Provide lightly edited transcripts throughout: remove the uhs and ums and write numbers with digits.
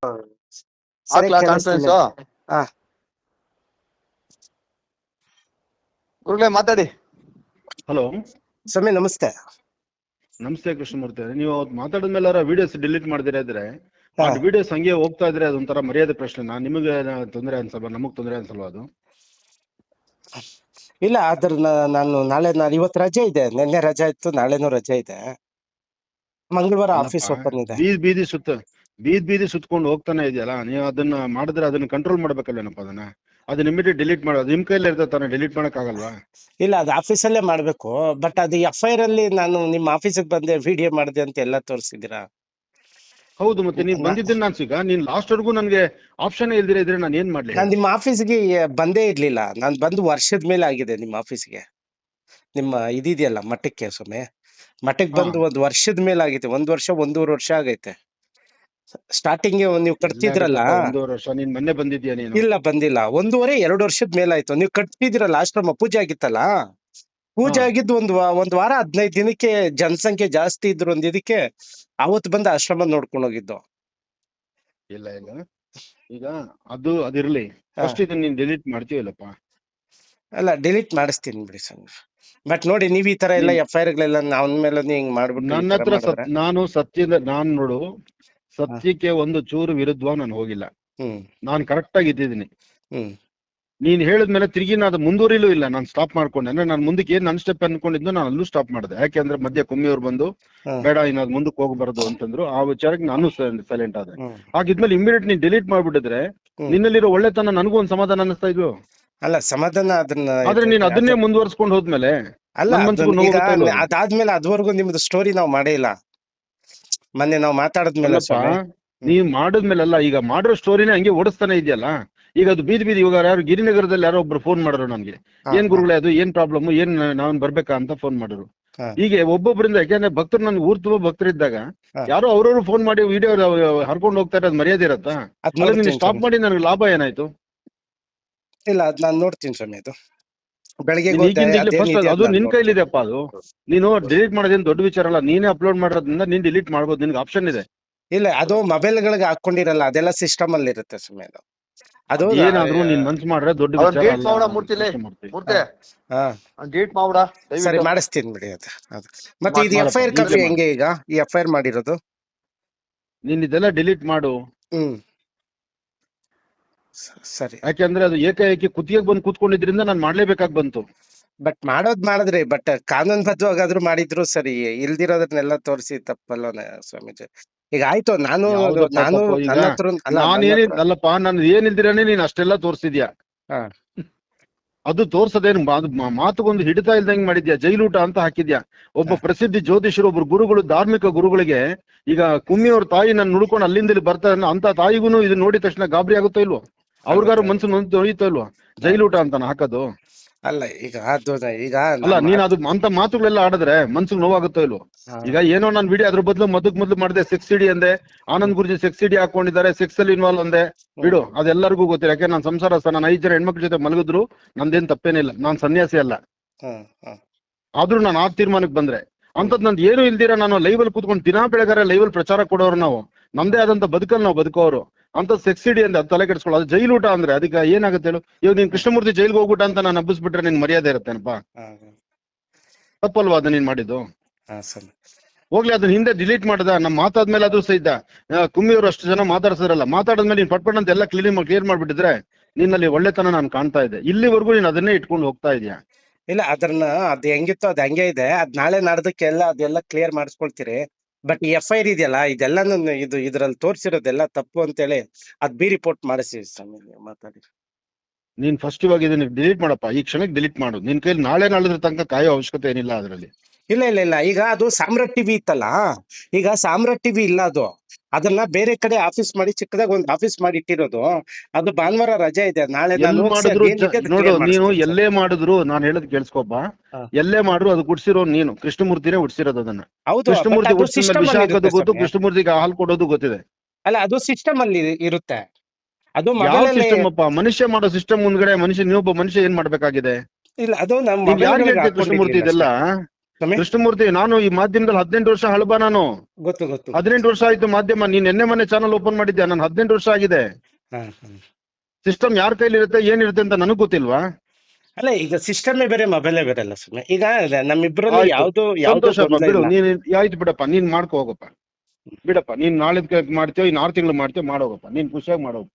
ಸರಿ ಹಾಕ್ಲಾ ಕೇಳಿಸ್ತಿಲ್ಲ. ಕಾನ್ಫರೆನ್ಸ್ ಹಾ ಗುರುಗಳೇ ಮಾತಾಡಿ. ಹಲೋ ಸ್ವಾಮಿ ನಮಸ್ತೆ. ನಮಸ್ತೆ ಕೃಷ್ಣಮೂರ್ತಿ ಅವರೇ. ನೀವು ಅವತ್ತು ಮಾತಾಡಿದ್ಮೇಲೆ ವಿಡಿಯೋಸ್ ಡಿಲೀಟ್ ಮಾಡದಿರ ಇದ್ರೆ ಆ ಹಾ ವಿಡಿಯೋಸ್ ಹಂಗೆ ಹೋಗ್ತಾ ಇದ್ರೆ ಅದೊಂಥರ ಮರ್ಯಾದೆ ಪ್ರಶ್ನೆ. ನಿಮಗೆ ತೊಂದರೆ ಅನ್ಸಲ್ವಾ? ನಮಗ್ ತೊಂದರೆ ಅನ್ಸಲ್ವಾ ಅದು? ಇಲ್ಲ ಅದ್ರ ನಾನು ನಾನು ಇವತ್ತು ರಜೆ ಇದೆ, ನಿನ್ನೆ ರಜೆ ಇತ್ತು, ನಾಳೆನೂ ರಜೆ ಇದೆ, ಮಂಗಳವಾರ ಆಫೀಸ್ ಅಲ್ಲಪ್ಪ, ಓಪನ್ ಇದೆ. ಬೀದಿ ಸುತ್ಕೊಂಡು ಹೋಗ್ತಾನೆ ಇದೆಯಲ್ಲ, ನೀವು ಅದನ್ನ ಮಾಡಿದ್ರೆ ಅದನ್ನ ಕಂಟ್ರೋಲ್ ಮಾಡ್ಬೇಕಲ್ವೇನಪ್ಪ? ಅದನ್ನ ಇಮಿಡಿಯೇಟ್ ಡಿಲೀಟ್ ಮಾಡೋದು ನಿಮ್ ಕೈಯಲ್ಲಿ ಇರ್ತದೆ ತಾನೆ, ಡಿಲೀಟ್ ಮಾಡಕ್ ಆಗಲ್ವಾ? ಇಲ್ಲ ಅದು ಆಫೀಸಲ್ಲೇ ಮಾಡ್ಬೇಕು, ಬಟ್ ಅದು FIR ಅಲ್ಲಿ ನಾನು ನಿಮ್ಮ ಆಫೀಸಿಗೆ ಬಂದೆ, ವಿಡಿಯೋ ಮಾಡಿದೆ ಅಂತ ಎಲ್ಲ ತೋರಿಸಿದ್ದೀರಾ. ಹೌದು, ಮತ್ತೆ ನೀನ್ ಬಂದಿದ್ದೀನಿ ನಾನು ಸಿಗ, ನೀನ್ ಲಾಸ್ಟ್ ವರ್ಗೂ ನನ್ಗೆ ಆಪ್ಷನ್ ಇಲ್ದಿರ ಇದ್ರೆ ನಾನು ಏನ್ ಮಾಡ್ಲಿ? ನಾನು ನಿಮ್ಮ ಆಫೀಸ್ಗೆ ಬಂದೇ ಇರ್ಲಿಲ್ಲ, ನಾನು ಬಂದು ವರ್ಷದ ಮೇಲೆ ಆಗಿದೆ ನಿಮ್ಮ ಆಫೀಸ್ಗೆ. ನಿಮ್ಮ ಇದೆಯಲ್ಲ ಮಠಕ್ಕೆ ಸ್ವಾಮಿ, ಮಠಕ್ಕೆ ಬಂದು ಒಂದು ವರ್ಷದ ಮೇಲೆ ಆಗಿದೆ, 1 ವರ್ಷ 1.5 ವರ್ಷ ಆಗೈತೆ. ಸ್ಟಾರ್ಟಿಂಗ್ ನೀವು ಕಟ್ತಿದ್ರಲ್ಲ, 1.5 ವರ್ಷ? ನೀನ್ ಮೊನ್ನೆ ಬಂದಿದ್ಯಾ ನೀನು? ಇಲ್ಲ ಬಂದಿಲ್ಲ, 1.5-2 ವರ್ಷದ ಮೇಲಾಯ್ತು. ನೀವು ಕಟ್ತಿದ್ರಲ್ಲ, ಆಶ್ರಮ ಪೂಜೆ ಆಗಿತ್ತಲ್ಲ, ಪೂಜೆ ಆಗಿದ್ದು ಒಂದ್ ವಾರ 15 ದಿನಕ್ಕೆ ಜನಸಂಖ್ಯೆ ಜಾಸ್ತಿ ಇದ್ರು ಒಂದ್ ಇದಕ್ಕೆ ಅವತ್ತು ಬಂದು ಆಶ್ರಮ ನೋಡ್ಕೊಂಡು ಹೋಗಿದ್ದು. ಇಲ್ಲ ಈಗ ಅದಿರ್ಲಿ, ಫಸ್ಟ್ ಇದನ್ನ ನೀನ್ ಡಿಲೀಟ್ ಮಾಡ್ತೀವಿಲ್ಲಪ್ಪ? ಅಲ್ಲ ಡಿಲೀಟ್ ಮಾಡಿಸ್ತೀನಿ ಬಿಡಿ ಸರ್. ಬಟ್ ನೋಡಿ, ನೀವ್ ಈ ತರ ಎಲ್ಲ FIR ಗಳೆಲ್ಲ ಅವನ ಮೇಲೆ ಹಿಂಗ್ ಮಾಡ್ಬಿಟ್ಟು ನನ್ನ ಹತ್ರ ನಾನು ನೋಡು, ಸತ್ಯಕ್ಕೆ ಒಂದು ಚೂರು ವಿರುದ್ಧವಾಗಿ ನಾನು ಹೋಗಿಲ್ಲ. ನಾನು ಕರೆಕ್ಟ್ ಆಗಿ ಇದ್ದಿದ್ದೀನಿ. ನೀನ್ ಹೇಳಿದ್ಮೇಲೆ ತಿರುಗಿ ನಾನು ಮುಂದುವರಿಲೂ ಇಲ್ಲ, ನಾನು ಸ್ಟಾಪ್ ಮಾಡ್ಕೊಂಡೆ. ಅಂದ್ರೆ ನಾನು ಮುಂದಕ್ಕೆ ಏನ್ ನನ್ ಸ್ಟೆಪ್ ಅನ್ಕೊಂಡಿದ್ದು ನಾನು ಅಲ್ಲೂ ಸ್ಟಾಪ್ ಮಾಡಿದೆ. ಯಾಕೆಂದ್ರೆ ಮಧ್ಯ ಕುಮ್ಮಿಯವ್ರು ಬಂದು ಬೇಡ ಇನ್ನ ಮುಂದಕ್ಕೆ ಹೋಗ್ಬಾರ್ದು ಅಂತಂದ್ರು. ಆ ವಿಚಾರಕ್ಕೆ ನಾನು ಸೈಲೆಂಟ್ ಆದೆ. ಹಾಗಿದ್ಮೇಲೆ ಇಮಿಡಿಯೇಟ್ ನೀನ್ ಡಿಲೀಟ್ ಮಾಡ್ಬಿಟ್ಟಿದ್ರೆ ನಿನ್ನಲ್ಲಿರೋ ಒಳ್ಳೆತನ ನನಗೂ ಒಂದ್ ಸಮಾಧಾನ ಅನ್ನಿಸ್ತಾ ಇದ್ವು. ಅಲ್ಲ ಸಮಾಧಾನ ಅದನ್ನ, ಆದ್ರೆ ನೀನ್ ಅದನ್ನೇ ಮುಂದುವರ್ಸ್ಕೊಂಡು ಹೋದ್ಮೇಲೆ ಅಲ್ಲ ಅದಾದ್ಮೇಲೆ ಅದುವರೆಗೂ ನಿಮ್ದು ಸ್ಟೋರಿ ನಾವು ಮಾಡೇ ಇಲ್ಲ. ಮೊನ್ನೆ ನಾವು ಮಾತಾಡಿದ್ಮೇಲೆ ನೀವ್ ಮಾಡಿದ್ಮೇಲಲ್ಲ, ಈಗ ಮಾಡಿರೋ ಸ್ಟೋರಿನೇ ಹಂಗೆ ಓಡಿಸ್ತಾನೆ ಇದೆಯಲ್ಲ. ಈಗ ಅದು ಬೀದಿ ಇವಾಗ ಯಾರು ಗಿರಿನಗರದಲ್ಲಿ ಯಾರೋ ಒಬ್ರು ಫೋನ್ ಮಾಡಿದ್ರು ನನ್ಗೆ, ಏನ್ ಗುರುಗಳೇ ಅದು ಏನ್ ಪ್ರಾಬ್ಲಮ್, ಏನ್ ನಾವ್ ಬರ್ಬೇಕಾ ಅಂತ ಫೋನ್ ಮಾಡಿದ್ರು. ಹೀಗೆ ಒಬ್ಬೊಬ್ಬರಿಂದ, ಯಾಕಂದ್ರೆ ಭಕ್ತರು, ನನ್ ಊರ್ ತುಂಬ ಭಕ್ತರಿದ್ದಾಗ ಯಾರೋ ಅವ್ರವ್ರು ಫೋನ್ ಮಾಡಿ ವಿಡಿಯೋ ಹರ್ಕೊಂಡು ಹೋಗ್ತಾ ಇರೋದು ಮರ್ಯಾದೆ ಇರತ್ತಾ? ನೀನ್ ಸ್ಟಾಪ್ ಮಾಡಿ ನನಗೆ ಲಾಭ ಏನಾಯ್ತು? ಇಲ್ಲ ಅದ್ ನಾನ್ ನೋಡ್ತೀನಿ ಸ್ವಾಮಿ. ಅದು ಬೆಳಗ್ಗೆ ಅದು ನಿನ್ ಕೈಲಿದೆಪ್ಪ. ಅದು ನೀನು ಡಿಲೀಟ್ ಮಾಡೋದೇನು ದೊಡ್ಡ ವಿಚಾರ ಅಲ್ಲ. ನೀನೇ ಅಪ್ಲೋಡ್ ಮಾಡೋದ್ರಿಂದ ನೀನ್ ಡಿಲೀಟ್ ಮಾಡ್ಬೋದು, ನಿನ್ಗೆ ಆಪ್ಷನ್ ಇದೆ. ಇಲ್ಲ ಅದು ಮೊಬೈಲ್ ಗಳಿಗೆ ಹಾಕೊಂಡಿರಲ್ಲ, ಅದೆಲ್ಲ ಸಿಸ್ಟಮ್ ಅಲ್ಲಿ ಇರುತ್ತೆ ಸ್ವಾಮಿ. ಅದು ಏನಾದ್ರೂ ನೀನ್ ಮನ್ಸು ಮಾಡ್ರೆ ದೊಡ್ಡ ವಿಚಾರ ಅಲ್ಲ. ಸರಿ ಮಾಡಿಸ್ತೀನಿ ಬಿಡಿ ಅದು. ಮತ್ತೆ ಇದು FIR ಕಾಪಿ ಹೆಂಗೆ ಈಗ ಈ FIR ಮಾಡಿರೋದು? ನೀನ್ ಇದೆಲ್ಲ ಡಿಲೀಟ್ ಮಾಡು. ಸರಿ. ಯಾಕೆಂದ್ರೆ ಅದು ಏಕಾಏಕಿ ಕುತ್ತಿಗೆ ಬಂದು ಕೂತ್ಕೊಂಡಿದ್ರಿಂದ ನಾನು ಮಾಡ್ಲೇಬೇಕಾಗಿ ಬಂತು. ಬಟ್ ಮಾಡಿದ್ರಿ, ಬಟ್ ಕಾನೂನು ಬದ್ಧವಾಗಾದ್ರೂ ಮಾಡಿದ್ರು ಸರಿ, ಇಲ್ದಿರೋದನ್ನೆಲ್ಲ ತೋರಿಸಿ ತಪ್ಪಲ್ವ ಸ್ವಾಮೀಜಿ? ಈಗ ಆಯ್ತು, ನಾನೇನಿಲ್ಲಪ್ಪ, ನಾನು ಏನಿಲ್ದಿರಾನೆ ನೀನ್ ಅಷ್ಟೆಲ್ಲ ತೋರ್ಸಿದ್ಯಾ. ಅದು ತೋರ್ಸದೇನು ಮಾತುಗೊಂದು ಹಿಡಿತಾ ಇಲ್ದಂಗ್ ಮಾಡಿದ್ಯಾ. ಜೈಲೂಟ ಅಂತ ಹಾಕಿದ್ಯಾ. ಒಬ್ಬ ಪ್ರಸಿದ್ಧಿ ಜ್ಯೋತಿಷರು, ಒಬ್ರು ಗುರುಗಳು, ಧಾರ್ಮಿಕ ಗುರುಗಳಿಗೆ, ಈಗ ಕುಮ್ಮಿಯವ್ರ ತಾಯಿ ನಾನು ನುಡ್ಕೊಂಡು ಅಲ್ಲಿಂದ ಬರ್ತಾರೆ ಅಂತ ತಾಯಿಗೂ ಇದು ನೋಡಿದ ತಕ್ಷಣ ಗಾಬರಿ ಆಗುತ್ತೋ ಇಲ್ವೋ? ಅವ್ರಿಗಾರು ಮನ್ಸು ನೋಯ್ತೋ ಇಲ್ವೋ? ಜೈಲೂಟ ಅಂತ ಹಾಕೋದು ಅಲ್ಲ. ಈಗ ಅಲ್ಲ, ನೀನ್ ಅದು ಅಂತ ಮಾತುಗಳೆಲ್ಲ ಆಡಿದ್ರೆ ಮನ್ಸಿಗೆ ನೋವಾಗುತ್ತೋ ಇಲ್ವೋ? ಈಗ ಏನೋ ನಾನು ವಿಡಿಯೋ ಅದ್ರ ಬದಲು ಮೊದ್ಲು ಮಾಡಿದೆ, ಸೆಕ್ಸ್ ಸಿಡಿ ಅಂದೆ, ಆನಂದ್ ಗುರುಜಿ ಸೆಕ್ಸ್ ಸಿಡಿ ಹಾಕೊಂಡಿದ್ದಾರೆ, ಸೆಕ್ಸ್ ಅಲ್ಲಿ ಇನ್ವಾಲ್ವ್ ಅಂದೆ. ಬಿಡು, ಅದೆಲ್ಲರಿಗೂ ಗೊತ್ತಿಲ್ಲ. ಯಾಕೆ ನಾನು ಸಂಸಾರಸ್ಥ, ನಾನು 5 ಜನ ಹೆಣ್ಮಕ್ಳ ಜೊತೆ ಮಲಗಿದ್ರು ನಂದೇನ್ ತಪ್ಪೇನಿಲ್ಲ, ನಾನ್ ಸನ್ಯಾಸಿ ಅಲ್ಲ. ಆದ್ರೂ ನಾನು ಆ ತೀರ್ಮಾನಕ್ಕೆ ಬಂದ್ರೆ ಅಂತದ್ ನಂದು ಏನು ಇಲ್ದಿರ ನಾನು ಲೈವಲ್ ಕೂತ್ಕೊಂಡು ದಿನಾ ಬೆಳಗಾರೆ ಲೈವಲ್ ಪ್ರಚಾರ ಕೊಡೋರು ನಾವು, ನಮ್ದೇ ಆದಂತ ಬದುಕಲ್ಲಿ ನಾವು ಬದುಕೋರು. ಅಂತ ಸೆಕ್ಸ್ ಸಿಡಿ ಅಂದ್ರೆ ಅದು ತಲೆ ಕೆಡಿಸ್ಕೊಳ್ಳೋ, ಅದು ಜೈಲೂಟ ಅಂದ್ರೆ ಅದಕ್ಕೆ ಏನಾಗುತ್ತೆ ಹೇಳು? ಇವಾಗ ನೀನ್ ಕೃಷ್ಣಮೂರ್ತಿ ಜೈಲ್ಗೆ ಹೋಗ್ಬಿಟ್ಟ ಅಂತ ನಾನು ಹಬ್ಬಿಸ್ಬಿಟ್ರೆ ನಿನ್ ಮರ್ಯಾದೆ ಇರುತ್ತೇನಪ್ಪ? ತಪ್ಪಲ್ವಾ ಅದು ನೀನ್ ಮಾಡಿದ್ದು? ಹೋಗ್ಲಿ, ಅದನ್ನ ಹಿಂದೆ ಡಿಲೀಟ್ ಮಾಡ್ದ. ನಮ್ ಮಾತಾದ್ಮೇಲೆ ಅದು ಸಹಿತ ಕುಮ್ಮಿಯವರು ಅಷ್ಟು ಜನ ಮಾತಾಡ್ಸಿದ್ರಲ್ಲ, ಮಾತಾಡಿದ್ಮೇಲೆ ನೀನ್ ಪಟ್ಪಟ್ ಅಂತ ಎಲ್ಲ ಕ್ಲಿಯರ್ ಮಾಡ್ಬಿಟ್ಟಿದ್ರೆ ನಿನ್ನಲ್ಲಿ ಒಳ್ಳೆತನ ನಾನು ಕಾಣ್ತಾ ಇದ್ದೆ. ಇಲ್ಲಿವರೆಗೂ ನೀನ್ ಅದನ್ನೇ ಇಟ್ಕೊಂಡು ಹೋಗ್ತಾ ಇದೀಯ. ಇಲ್ಲ, ಅದನ್ನ ಅದು ಹೆಂಗಿತ್ತು ಅದು ಹಂಗೆ ಇದೆ. ಅದ್ ನಾಳೆ ನಾಡ್ದಕ್ಕೆಲ್ಲ ಅದೆಲ್ಲ ಕ್ಲಿಯರ್ ಮಾಡಿಸ್ಕೊಳ್ತೀರಿ. ಬಟ್ ಈ FIR ಇದೆಯಲ್ಲ, ಇದೆಲ್ಲಾನು ಇದ್ರಲ್ಲಿ ತೋರ್ಸಿರೋದೆಲ್ಲ ತಪ್ಪು ಅಂತೇಳಿ ಅದ್ ರಿಪೋರ್ಟ್ ಮಾಡಿಸಿ ಸ್ವಾಮಿ, ಮಾತಾಡಿ. ನೀನ್ ಫಸ್ಟ್ ಇವಾಗ ಇದನ್ನ ಡಿಲೀಟ್ ಮಾಡಪ್ಪ, ಈ ಕ್ಷಣಕ್ಕೆ ಡಿಲೀಟ್ ಮಾಡು. ನಿನ್ ಕೈಲಿ ನಾಳೆ ನಾಳಿದ್ರ ತನಕ ಕಾಯೋ ಅವಶ್ಯಕತೆ ಏನಿಲ್ಲ ಅದ್ರಲ್ಲಿ. ಇಲ್ಲ. ಈಗ ಅದು ಸಾಮ್ರಾಟ್ ಟಿವಿ ಇತ್ತಲ್ಲ, ಈಗ ಸಾಮ್ರಾಟ್ ಟಿವಿ ಇಲ್ಲ, ಅದನ್ನ ಬೇರೆ ಕಡೆ ಆಫೀಸ್ ಮಾಡಿ ಚಿಕ್ಕದಾಗ ಒಂದು ಆಫೀಸ್ ಮಾಡಿ ಇಟ್ಟಿರೋದು. ಅದು ಭಾನುವಾರ ರಜೆ ಇದೆ, ನಾಳೆ ನೋಡು, ನೀನು ಎಲ್ಲೇ ಮಾಡಿದ್ರು ನಾನು ಹೇಳದ್ ಕೇಳಿಸ್ಕೊಪ್ಪ, ಎಲ್ಲೇ ಮಾಡ್ರು ಅದು ಗುಡ್ಸಿರೋ ನೀನು ಕೃಷ್ಣಮೂರ್ತಿನೇ ಉಡ್ಸಿರೋದು. ಅದನ್ನ ಕೃಷ್ಣಮೂರ್ತಿ ವಿಷ ಹಾಕೋದು ಗೊತ್ತು, ಕೃಷ್ಣಮೂರ್ತಿಗೆ ಹಾಲು ಕೊಡೋದು ಗೊತ್ತಿದೆ. ಅಲ್ಲ, ಅದು ಸಿಸ್ಟಮ್ ಅಲ್ಲಿ ಇರುತ್ತೆ. ಅದು ಯಾವ ಸಿಸ್ಟಮ್ ಅಪ್ಪ? ಮನುಷ್ಯ ಮಾಡೋ ಸಿಸ್ಟಮ್ ಮುಂದ್ಗಡೆ ನೀವೊಬ್ಬ ಮನುಷ್ಯ ಏನ್ ಮಾಡ್ಬೇಕಾಗಿದೆ? ಇಲ್ಲ, ಅದು ಯಾರು ಹೇಳ್ತೀವಿ ಕೃಷ್ಣಮೂರ್ತಿ ಇದೆಲ್ಲ? ಸ್ವಾಮಿ ಕೃಷ್ಣಮೂರ್ತಿ, ನಾನು ಈ ಮಾಧ್ಯಮದಲ್ಲಿ 18 ವರ್ಷ ಹಳಬ. ನಾನು ಗೊತ್ತು ಗೊತ್ತು 18 ವರ್ಷ ಆಯ್ತು ಮಾಧ್ಯಮ. ನೀನ್ ನಿನ್ನೆ ಮೊನ್ನೆ ಚಾನಲ್ ಓಪನ್ ಮಾಡಿದ್ಯಾ? ನಾನು 18 ವರ್ಷ ಆಗಿದೆ. ಹಾ ಹಾ. ಸಿಸ್ಟಮ್ ಯಾರ ಕೈಲಿ ಇರುತ್ತೆ ಏನಿರುತ್ತೆ ಅಂತ ನನಗ್ ಗೊತ್ತಿಲ್ವಾ? ಅಲ್ಲ ಈಗ ಸಿಸ್ಟಮೇ ಬೇರೆ ಮೊಬೈಲೇ ಬೇರೆ ಅಲ್ಲ ಸ್ವಾಮಿ. ಈಗ ನಮ್ಮಿಬ್ರಲ್ಲಿ ಆಯ್ತು. ಯಾವ್ದು ಸಂತೋಷಪ್ಪ, ಗೊಂದಲ ಬಿಡು. ಇಲ್ಲ. ನೀನ್ ಆಯ್ತು ಬಿಡಪ್ಪ, ನೀನ್ ಮಾಡ್ಕೋ ಹೋಗಪ್ಪ. ಬಿಡಪ್ಪ, ನೀನ್ ನಾಳೆ ಮಾಡ್ತೀಯೋ ಇನ್ 6 ತಿಂಗಳು ಮಾಡ್ತೀಯೋ ಮಾಡೋಗಪ್ಪ. ನೀನ್ ಖುಷಿಯಾಗಿ ಮಾಡೋಗು.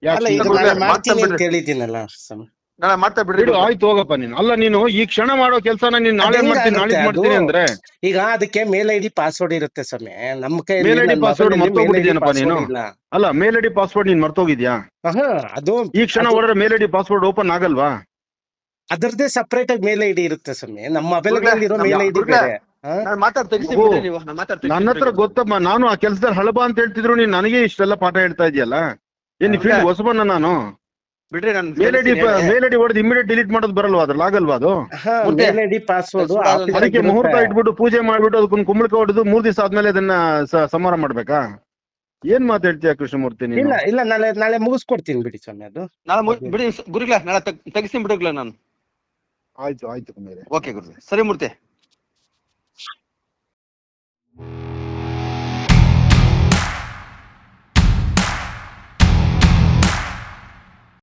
ಅಲ್ಲ ಈಗ ಗುರುಗಳೇ, ನಾಳೆ ಮಾಡ್ತೀನಿ ಮಾತಾಡ್ಬಿಡ್ರಿ. ಅಂತ ಹೇಳಿದ್ದೀನಲ್ಲ ಸ್ವಾಮಿ. ನಾಳೆ ಮಾಡ್ತಾ ಬಿಡ್ರಿ. ಬಿಡು, ಆಯ್ತು ಹೋಗಪ್ಪ. ನೀನ್ ಅಲ್ಲ, ನೀನು ಈ ಕ್ಷಣ ಮಾಡೋ ಕೆಲ್ಸನ ನೀನ್ ನಾಳೆ ಅದ್ ಮಾಡ್ತೀನಿ, ನಾಳೆ ಹೆಂಗಾಗುತ್ತೆ ಮಾಡ್ತೀನಿ ಅದು? ಅಂದ್ರೆ ಈಗ ಅದಕ್ಕೆ ಮೇಲ್ ಐಡಿ ಪಾಸ್ವರ್ಡ್ ಇರುತ್ತೆ ಸ್ವಾಮಿ. ನಮ್ಮ ಕೈಯಲ್ಲಿ ಮೇಲ್ ಐಡಿ ನನ್ನ ಪಾಸ್ವರ್ಡ್ ಮೊಬೈಲಲ್ಲಿ ಮೇಲ್ ಐಡಿ ಮರ್ತೋಗ್ಬಿಟ್ಟಿದ್ಯಾನಪ್ಪ ನೀನು? ಪಾಸ್ವರ್ಡ್ ಇಲ್ಲ. ಅಲ್ಲ, ಮೇಲ್ ಐಡಿ ಪಾಸ್ವರ್ಡ್ ನೀನ್ ಮರ್ತೋಗಿದ್ಯಾ? ಆಹಾ, ಅದು ಈ ಕ್ಷಣ ಹೊರಡ್ರೆ ಮೇಲ್ ಐಡಿ ಪಾಸ್ವರ್ಡ್ ಓಪನ್ ಆಗಲ್ವಾ? ಅದರದ್ದೇ ಸಪರೇಟ್ ಆಗಿ ಮೇಲ್ ಐಡಿ ಇರುತ್ತೆ ಸ್ವಾಮಿ. ನಮ್ಮ ಮೊಬೈಲ್ ಗುರುಗಳೇ, ಇರೋ ಮೇಲ್ ಐಡಿ ಗುರುಗಳೇ, ಬೇರೆ. ಹಾ? ನಾನು ಮಾತಾಡ್ ತೆಗಿಸಿ ಓ, ಬಿಡ್ರಿ ನೀವು. ನಾನು ಮಾತಾಡ್ ನನ್ನ ಹತ್ರ ಗೊತ್ತಮ್ಮ. ನಾನು ಆ ಕೆಲ್ಸದಲ್ಲಿ ಹಳಬ ಅಂತ ಹೇಳ್ತಿದ್ರು, ನೀನ್ ನನಗೆ ಇಷ್ಟೆಲ್ಲ ಪಾಠ ಹೇಳ್ತಾ ಇದೆಯಲ್ಲ. ಏನ್ ಫೀಲ್ಡ್ ಹೊಸಬನ್ನ ನಾನು? ಬಿಡ್ರಿ. ನಾನು ಮೇಲ್ ಐಡಿ ಹೊಡೆದು ಇಮಿಡಿಯೇಟ್ ಡಿಲೀಟ್ ಮಾಡೋದು ಬರಲ್ವಾ? ಅದ್ರಲ್ಲಿ ಆಗಲ್ವಾ ಅದು? ಹಾ, ಮುದ್ದೆ. ಮೇಲ್ ಐಡಿ ಪಾಸ್ವರ್ಡ್ ಅದಕ್ಕೆ ಮುಹೂರ್ತ ಇಟ್ಬಿಟ್ಟು ಪೂಜೆ ಮಾಡ್ಬಿಟ್ಟು ಅದಕ್ಕೊಂದು ಕುಂಬಳಕ ಹೊಡೆದು 3 ದಿವಸ ಆದ್ಮೇಲೆ ಅದನ್ನ ಸಂಹಾರ ಮಾಡ್ಬೇಕಾ? ಏನ್ ಮಾತಾಡ್ತೀಯ ಕೃಷ್ಣಮೂರ್ತಿ ನೀನು? ಇಲ್ಲ ಇಲ್ಲ, ನಾಳೆ ಮುಗಿಸ್ಕೊಡ್ತೀನಿ ಬಿಡಿ ಸ್ವಾಮಿ. ಅದು ನಾಳೆ ಬಿಡಿ ಗುರುಗಳೇ, ನಾಳೆ ತೆಗಿಸ್ತೀನಿ ಬಿಡುಗ್ಲ ನಾನು. ಆಯ್ತು ಆಯ್ತು ಕುಮಾರಿ. ಓಕೆ ಗುರುಗಳೇ, ಸರಿ ಮೂರ್ತಿ.